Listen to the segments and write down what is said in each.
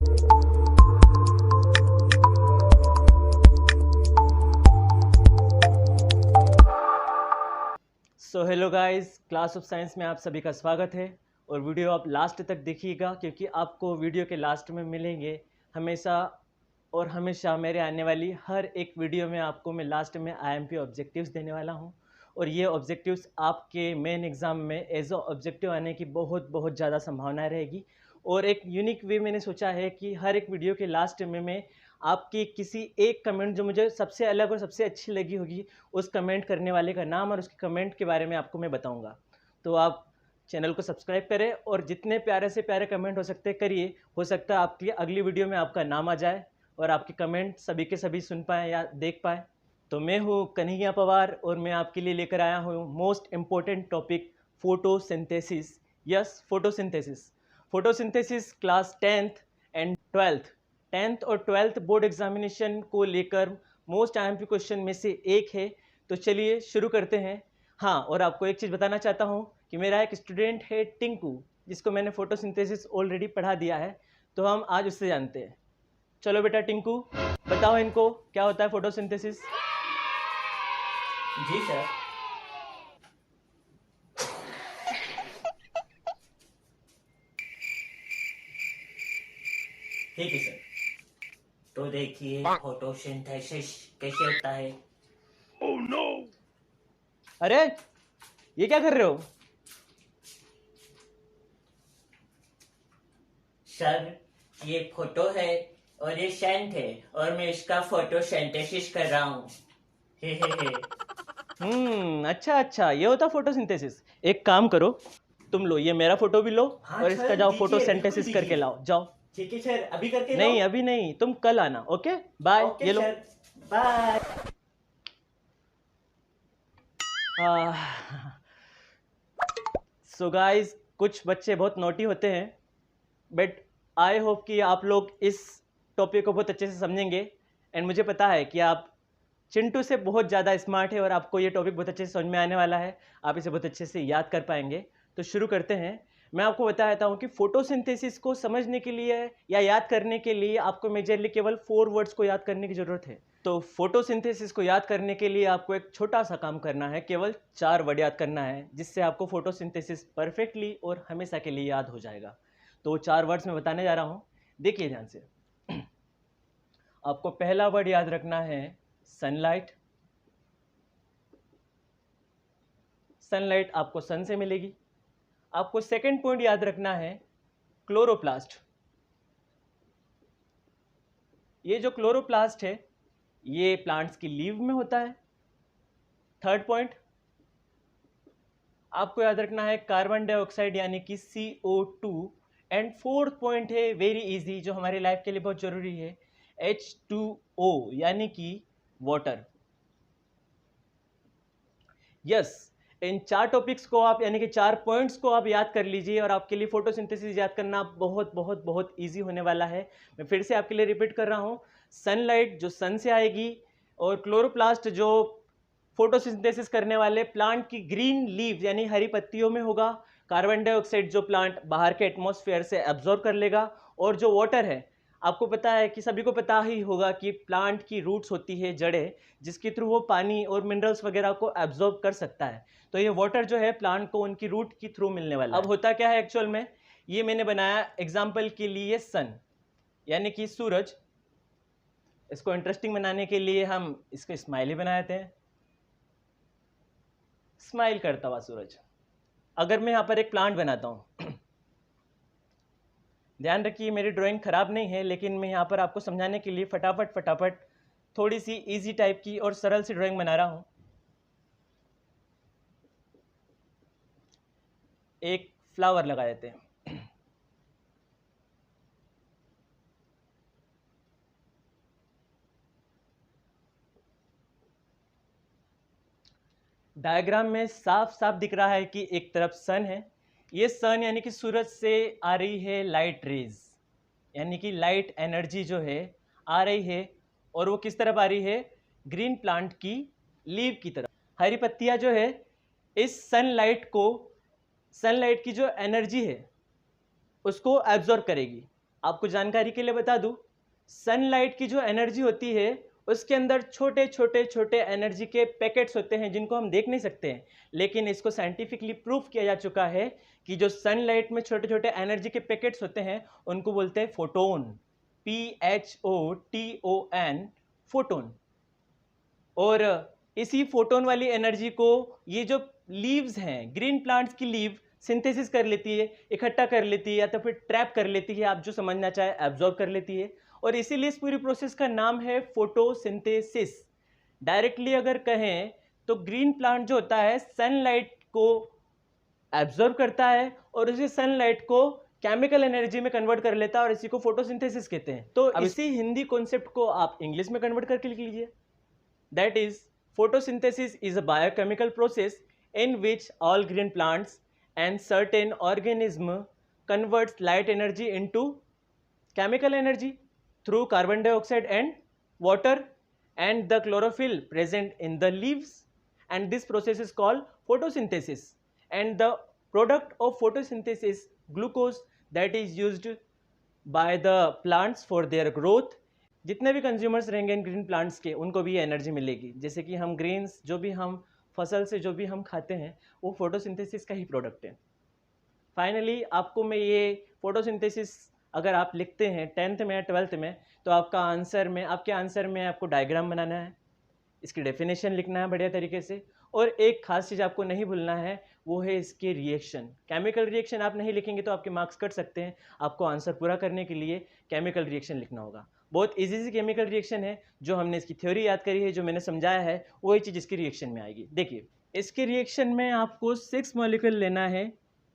So hello guys, class of science में आप सभी का स्वागत है। और वीडियो आप लास्ट तक देखिएगा क्योंकि आपको वीडियो के लास्ट में मिलेंगे हमेशा मेरे आने वाली हर एक वीडियो में आपको मैं लास्ट में आईएमपी ऑब्जेक्टिव्स देने वाला हूं। और ये ऑब्जेक्टिव्स आपके मेन एग्ज़ाम में एज अ ऑब्जेक्टिव आने की बहुत बहुत ज़्यादा संभावना रहेगी। और एक यूनिक वे मैंने सोचा है कि हर एक वीडियो के लास्ट में मैं आपकी किसी एक कमेंट जो मुझे सबसे अलग और सबसे अच्छी लगी होगी, उस कमेंट करने वाले का नाम और उसके कमेंट के बारे में आपको मैं बताऊंगा। तो आप चैनल को सब्सक्राइब करें और जितने प्यारे से प्यारे कमेंट हो सकते करिए। हो सकता है आपकी अगली वीडियो में आपका नाम आ जाए और आपके कमेंट सभी के सभी सुन पाएँ या देख पाएँ। तो मैं हूँ कन्हैया पवार और मैं आपके लिए लेकर आया हूँ most important topic, photosynthesis. Yes, photosynthesis. Photosynthesis class 10th and 12th और 12th बोर्ड एग्जामिनेशन को लेकर मोस्ट आईएमपी क्वेश्चन में से एक है। तो चलिए शुरू करते हैं। हाँ, और आपको एक चीज़ बताना चाहता हूँ कि मेरा एक स्टूडेंट है टिंकू, जिसको मैंने फोटोसिंथेसिस ऑलरेडी पढ़ा दिया है। तो हम आज उससे जानते हैं। चलो बेटा टिंकू, बताओ इनको क्या होता है फोटोसिंथेसिस। जी सर। ठीक है सर। तो देखिए फोटोसिंथेसिस कैसे होता है। Oh no! अरे ये क्या कर रहे हो? सर ये फोटो है और ये सेंट है और मैं इसका फोटोसिंथेसिस कर रहा हूँ। हे हे हे। अच्छा, ये होता फोटोसिंथेसिस। एक काम करो, तुम लो ये मेरा फोटो भी लो हाँ और सर, इसका जाओ दीजिए, फोटोसिंथेसिस बिल्कुल करके दीजिए। लाओ, जाओ। ठीक है सर, अभी करके नहीं लाओ। अभी नहीं, तुम कल आना। Okay bye. ओके ये लो। Sir, bye. सो गाइस, कुछ बच्चे बहुत नोटी होते हैं, बट आई होप कि आप लोग इस टॉपिक को बहुत अच्छे से समझेंगे। एंड मुझे पता है कि आप चिंटू से बहुत ज़्यादा स्मार्ट है और आपको ये टॉपिक बहुत अच्छे से समझ में आने वाला है। आप इसे बहुत अच्छे से याद कर पाएंगे। तो शुरू करते हैं। मैं आपको बताता हूँ कि फोटोसिंथेसिस को समझने के लिए या याद करने के लिए आपको मेजरली केवल 4 वर्ड्स को याद करने की ज़रूरत है। तो फोटोसिंथेसिस को याद करने के लिए आपको एक छोटा सा काम करना है, केवल 4 वर्ड याद करना है, जिससे आपको फोटोसिंथेसिस परफेक्टली और हमेशा के लिए याद हो जाएगा। तो 4 वर्ड्स मैं बताने जा रहा हूँ, देखिए ध्यान से। आपको पहला वर्ड याद रखना है सनलाइट। सनलाइट आपको सन से मिलेगी। आपको सेकंड पॉइंट याद रखना है क्लोरोप्लास्ट। ये जो क्लोरोप्लास्ट है ये प्लांट्स की लीव में होता है। थर्ड पॉइंट आपको याद रखना है कार्बन डाइऑक्साइड यानी कि CO2। एंड फोर्थ पॉइंट है वेरी इजी, जो हमारी लाइफ के लिए बहुत जरूरी है, H2O यानी कि वाटर। यस, इन 4 टॉपिक्स को आप यानी कि 4 पॉइंट्स को आप याद कर लीजिए और आपके लिए फोटोसिंथेसिस याद करना बहुत बहुत बहुत इजी होने वाला है। मैं फिर से आपके लिए रिपीट कर रहा हूँ। सनलाइट जो सन से आएगी और क्लोरोप्लास्ट जो फोटोसिंथेसिस करने वाले प्लांट की ग्रीन लीव यानी हरी पत्तियों में होगा। कार्बन डाइऑक्साइड जो प्लांट बाहर के एटमॉस्फेयर से एब्जॉर्ब कर लेगा। और जो वाटर है, आपको पता है कि सभी को पता ही होगा कि प्लांट की रूट्स होती है, जड़ें, जिसके थ्रू वो पानी और मिनरल्स वगैरह को एब्जॉर्ब कर सकता है। तो ये वाटर जो है प्लांट को उनकी रूट के थ्रू मिलने वाला है। अब होता क्या है एक्चुअल में, ये मैंने बनाया एग्जाम्पल के लिए सन यानी कि सूरज। इसको इंटरेस्टिंग बनाने के लिए हम इसको स्माइली बना देते हैं। स्माइल करता हुआ सूरज। अगर मैं यहाँ पर एक प्लांट बनाता हूँ, ध्यान रखिए मेरी ड्राइंग खराब नहीं है, लेकिन मैं यहाँ पर आपको समझाने के लिए फटाफट थोड़ी सी इजी टाइप की और सरल सी ड्राइंग बना रहा हूँ। एक फ्लावर लगा देते हैं। डायग्राम में साफ साफ दिख रहा है कि एक तरफ सन है। ये सन यानी कि सूरज से आ रही है लाइट रेज, यानी कि लाइट एनर्जी जो है आ रही है। और वो किस तरफ आ रही है? ग्रीन प्लांट की लीव की तरफ। हरी पत्तियां जो है इस सनलाइट की जो एनर्जी है उसको एब्जॉर्ब करेगी। आपको जानकारी के लिए बता दूं, सनलाइट की जो एनर्जी होती है उसके अंदर छोटे छोटे छोटे एनर्जी के पैकेट्स होते हैं जिनको हम देख नहीं सकते हैं, लेकिन इसको साइंटिफिकली प्रूफ किया जा चुका है कि जो सनलाइट में छोटे छोटे एनर्जी के पैकेट्स होते हैं उनको बोलते हैं फोटोन, PHOTON, फोटोन। और इसी फोटोन वाली एनर्जी को ये जो लीव्स हैं, ग्रीन प्लांट्स की लीव सिंथेसिस कर लेती है, इकट्ठा कर लेती है या तो फिर ट्रैप कर लेती है, आप जो समझना चाहे, एब्जॉर्ब कर लेती है। और इसीलिए इस पूरी प्रोसेस का नाम है फोटोसिंथेसिस। डायरेक्टली अगर कहें तो ग्रीन प्लांट जो होता है सनलाइट को एब्जॉर्ब करता है और उसी सनलाइट को केमिकल एनर्जी में कन्वर्ट कर लेता है और इसी को फोटोसिंथेसिस कहते हैं। तो इसी हिंदी कॉन्सेप्ट को आप इंग्लिश में कन्वर्ट करके लिख लीजिए। That is, photosynthesis is a biochemical process in which all green plants and certain organism converts light energy into chemical energy through carbon dioxide and water and the chlorophyll present in the leaves, and this process is called photosynthesis. And the product of photosynthesis, glucose, that is used by the plants for their growth. जितने भी consumers रहेंगे इन green plants के उनको भी ये energy मिलेगी। जैसे कि हम ग्रेन्स, जो भी हम फसल से जो भी हम खाते हैं वो फोटोसिंथेसिस का ही प्रोडक्ट है। फाइनली आपको मैं ये फोटोसिंथेसिस अगर आप लिखते हैं 10th में या 12th में, तो आपके आंसर में आपको डायग्राम बनाना है, इसकी डेफिनेशन लिखना है बढ़िया तरीके से, और एक खास चीज़ आपको नहीं भूलना है, वो है इसके रिएक्शन। केमिकल रिएक्शन आप नहीं लिखेंगे तो आपके मार्क्स कट सकते हैं। आपको आंसर पूरा करने के लिए केमिकल रिएक्शन लिखना होगा। बहुत इजी सी केमिकल रिएक्शन है, जो हमने इसकी थ्योरी याद करी है, जो मैंने समझाया है, वही चीज़ इसकी रिएक्शन में आएगी। देखिए, इसके रिएक्शन में आपको 6 मॉलिक्यूल लेना है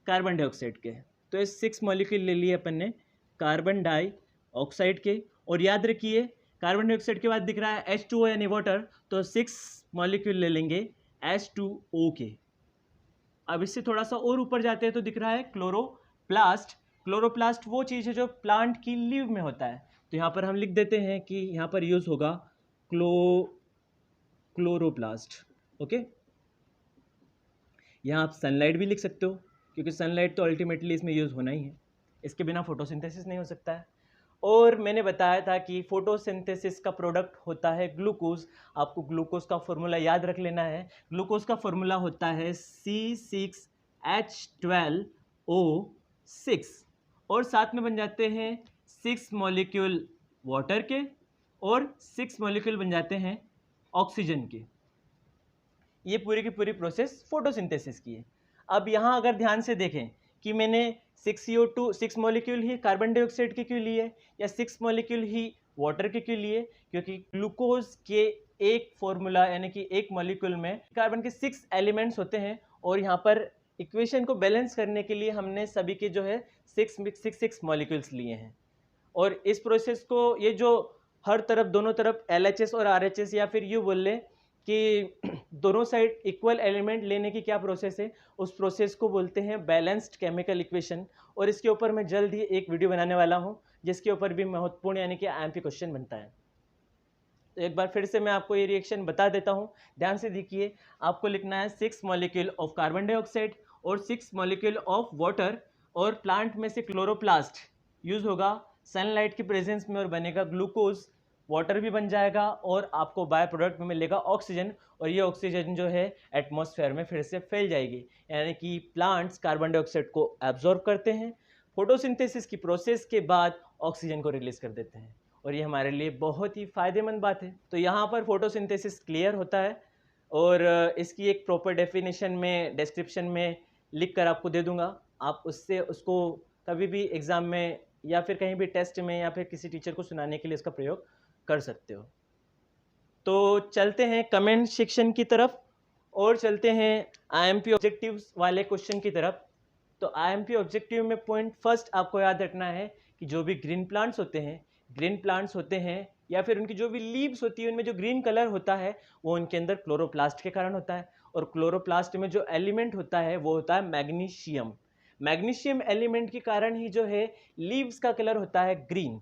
कार्बन डाइऑक्साइड के। तो इस 6 मॉलिक्यूल ले लिए अपन ने कार्बन डाइऑक्साइड के, और याद रखिए कार्बन डाइऑक्साइड के बाद दिख रहा है H2O यानी वाटर, तो 6 मॉलिक्यूल ले लेंगे H2O के। अब इससे थोड़ा सा और ऊपर जाते हैं तो दिख रहा है क्लोरोप्लास्ट। क्लोरोप्लास्ट वो चीज़ है जो प्लांट की लीव में होता है, तो यहाँ पर हम लिख देते हैं कि यहाँ पर यूज़ होगा क्लोरोप्लास्ट। ओके, यहाँ आप सनलाइट भी लिख सकते हो, क्योंकि सनलाइट तो अल्टीमेटली इसमें यूज़ होना ही है, इसके बिना फोटोसिंथेसिस नहीं हो सकता है। और मैंने बताया था कि फोटोसिंथेसिस का प्रोडक्ट होता है ग्लूकोज। आपको ग्लूकोज का फॉर्मूला याद रख लेना है। ग्लूकोज का फॉर्मूला होता है C6H12O6, और साथ में बन जाते हैं 6 मॉलिक्यूल वाटर के और 6 मॉलिक्यूल बन जाते हैं ऑक्सीजन के। ये पूरी की पूरी प्रोसेस फोटोसिंथेसिस की है। अब यहाँ अगर ध्यान से देखें कि मैंने 6 मॉलिक्यूल ही कार्बन डाइऑक्साइड के क्यों लिए या 6 मॉलिक्यूल ही वाटर के क्यों लिए, क्योंकि ग्लूकोज के एक फॉर्मूला यानी कि एक मॉलिक्यूल में कार्बन के 6 एलिमेंट्स होते हैं, और यहाँ पर इक्वेशन को बैलेंस करने के लिए हमने सभी के जो है 6 मॉलिक्यूल्स लिए हैं। और इस प्रोसेस को, ये जो हर तरफ दोनों तरफ LHS और RHS, या फिर यूँ बोल लें कि दोनों साइड इक्वल एलिमेंट लेने की क्या प्रोसेस है, उस प्रोसेस को बोलते हैं बैलेंस्ड केमिकल इक्वेशन। और इसके ऊपर मैं जल्द ही एक वीडियो बनाने वाला हूँ जिसके ऊपर भी महत्वपूर्ण यानी कि IMP क्वेश्चन बनता है। तो एक बार फिर से मैं आपको ये रिएक्शन बता देता हूँ, ध्यान से देखिए। आपको लिखना है 6 मॉलिक्यूल ऑफ कार्बन डाइऑक्साइड और 6 मॉलिक्यूल ऑफ वाटर, और प्लांट में से क्लोरोप्लास्ट यूज होगा सनलाइट की प्रेजेंस में और बनेगा ग्लूकोज, वाटर भी बन जाएगा और आपको बाय प्रोडक्ट में मिलेगा ऑक्सीजन, और ये ऑक्सीजन जो है एटमॉस्फेयर में फिर से फैल जाएगी। यानी कि प्लांट्स कार्बन डाइऑक्साइड को एब्जॉर्ब करते हैं, फोटोसिंथेसिस की प्रोसेस के बाद ऑक्सीजन को रिलीज कर देते हैं, और ये हमारे लिए बहुत ही फायदेमंद बात है। तो यहाँ पर फोटोसिंथेसिस क्लियर होता है, और इसकी एक प्रॉपर डेफिनेशन में डिस्क्रिप्शन में लिख कर आपको दे दूंगा। आप उसको कभी भी एग्ज़ाम में या फिर कहीं भी टेस्ट में या फिर किसी टीचर को सुनाने के लिए इसका प्रयोग कर सकते हो। तो चलते हैं कमेंट सेक्शन की तरफ और चलते हैं IMP ऑब्जेक्टिव्स वाले क्वेश्चन की तरफ। तो IMP ऑब्जेक्टिव में पॉइंट फर्स्ट आपको याद रखना है कि जो भी ग्रीन प्लांट्स होते हैं या फिर उनकी जो भी लीव्स होती है, उनमें जो ग्रीन कलर होता है वो उनके अंदर क्लोरोप्लास्ट के कारण होता है, और क्लोरोप्लास्ट में जो एलिमेंट होता है वो होता है मैग्नीशियम। मैग्नीशियम एलिमेंट के कारण ही जो है लीव्स का कलर होता है ग्रीन।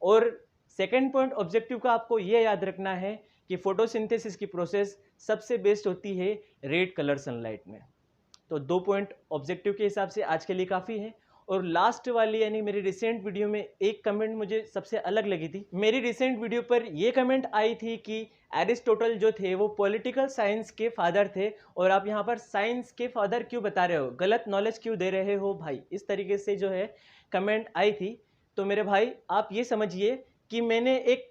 और सेकेंड पॉइंट ऑब्जेक्टिव का आपको ये याद रखना है कि फोटोसिंथेसिस की प्रोसेस सबसे बेस्ट होती है रेड कलर सनलाइट में। तो 2 पॉइंट ऑब्जेक्टिव के हिसाब से आज के लिए काफ़ी है। और लास्ट वाली यानी मेरी रिसेंट वीडियो में एक कमेंट मुझे सबसे अलग लगी थी। मेरी रिसेंट वीडियो पर ये कमेंट आई थी कि एरिस्टोटल जो थे वो पॉलिटिकल साइंस के फादर थे और आप यहाँ पर साइंस के फादर क्यों बता रहे हो, गलत नॉलेज क्यों दे रहे हो भाई, इस तरीके से जो है कमेंट आई थी। तो मेरे भाई आप ये समझिए कि मैंने एक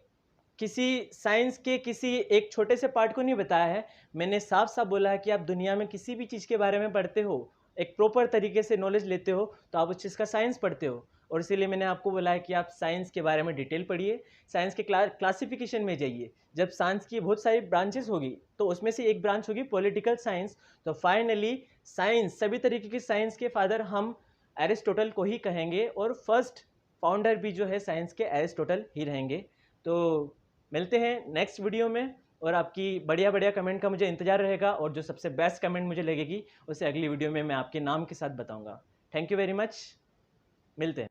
किसी साइंस के किसी एक छोटे से पार्ट को नहीं बताया है, मैंने साफ साफ बोला है कि आप दुनिया में किसी भी चीज़ के बारे में पढ़ते हो, एक प्रॉपर तरीके से नॉलेज लेते हो, तो आप उस चीज़ का साइंस पढ़ते हो। और इसीलिए मैंने आपको बोला है कि आप साइंस के बारे में डिटेल पढ़िए, साइंस के क्लासिफिकेशन में जाइए। जब साइंस की बहुत सारी ब्रांचेस होगी तो उसमें से एक ब्रांच होगी पॉलिटिकल साइंस। तो फाइनली साइंस, सभी तरीके की साइंस के फादर हम एरिस्टोटल को ही कहेंगे और फर्स्ट फाउंडर भी जो है साइंस के एरिस्टोटल ही रहेंगे। तो मिलते हैं नेक्स्ट वीडियो में और आपकी बढ़िया बढ़िया कमेंट का मुझे इंतजार रहेगा और जो सबसे बेस्ट कमेंट मुझे लगेगी उसे अगली वीडियो में मैं आपके नाम के साथ बताऊंगा। थैंक यू वेरी मच, मिलते हैं।